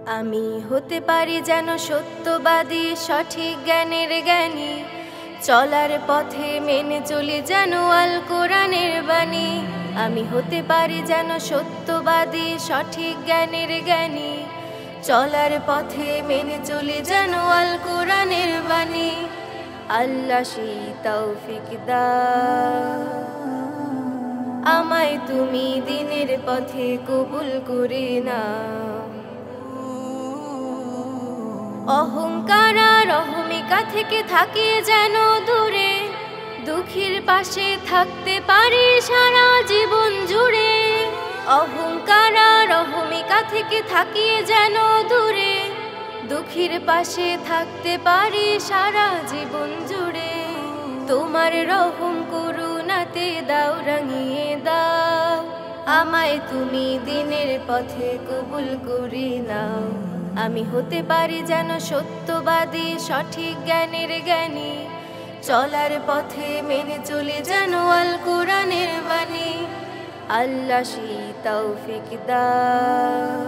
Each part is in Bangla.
আমি হতে পারি যেন সত্যবাদী, সঠিক জ্ঞানের জ্ঞানী, চলার পথে মেনে চলি যেন আল কোরআনের বাণী। আমি হতে পারি যেন সত্যবাদী, সঠিক জ্ঞানের জ্ঞানী, চলার পথে মেনে চলি যেন আল কোরআনের বাণী। আল্লাহ সেই তৌফিক দাও, আমায় তুমি দিনের পথে কবুল করে নাও। অহংকার আর অহমিকা থেকে থাকি যেন দূরে, দুঃখীর পাশে থাকতে পারি সারা জীবন জুড়ে। অহংকার আর অহমিকা থেকে থাকি যেন দূরে, দুঃখীর পাশে থাকতে পারি সারা জীবন জুড়ে। তোমার রহম করুণাতে দাও রাঙিয়ে দাও, আমায় তুমি দিনের পথে কবুল করে নাও। আমি হতে পারি যেন সত্যবাদী, সঠিক জ্ঞানের জ্ঞানী, চলার পথে মেনে চলি যেন আল কোরআনের বাণী। আল্লাহ সেই তৌফিক দাও,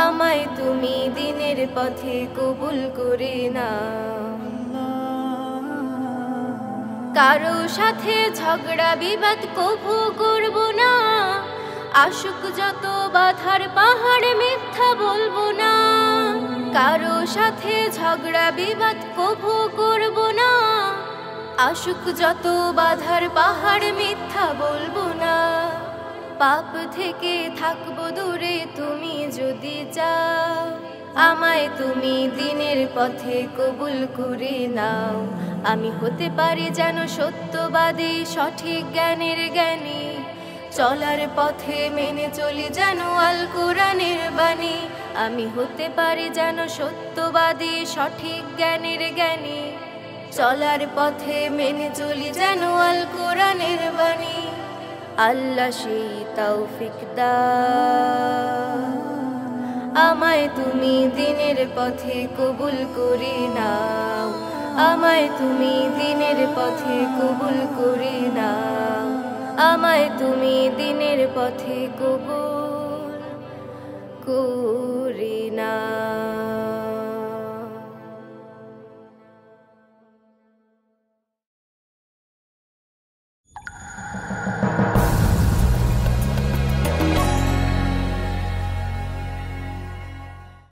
আমায় তুমি দিনের পথে কবুল করে নাও। কারো সাথে ঝগড়া বিবাদ কভু করব না, আসুক যত বাধার পাহাড় মিথ্যা বলবো না। কারো সাথে ঝগড়া বিবাদ কভু করব না, আসুক যত বাধার পাহাড় মিথ্যা বলবো না। পাপ থেকে থাকবো দূরে তুমি যদি চাও, আমায় তুমি দিনের পথে কবুল করে নাও। আমি হতে পারি যেন সত্যবাদী, সঠিক জ্ঞানের জ্ঞানী, চলার পথে মেনে চলি যেন আল কোরআনের বাণী। আমি হতে পারি যেন সত্যবাদী, সঠিক জ্ঞানের জ্ঞানী, চলার পথে মেনে চলি যেন আল কোরআনের বাণী। আল্লাহ সেই তৌফিক দাও, আমায় তুমি দিনের পথে কবুল করে নাও। আমায় তুমি দিনের পথে কবুল করে নাও, আমায় তুমি দিনের পথে কবুল করে নাও।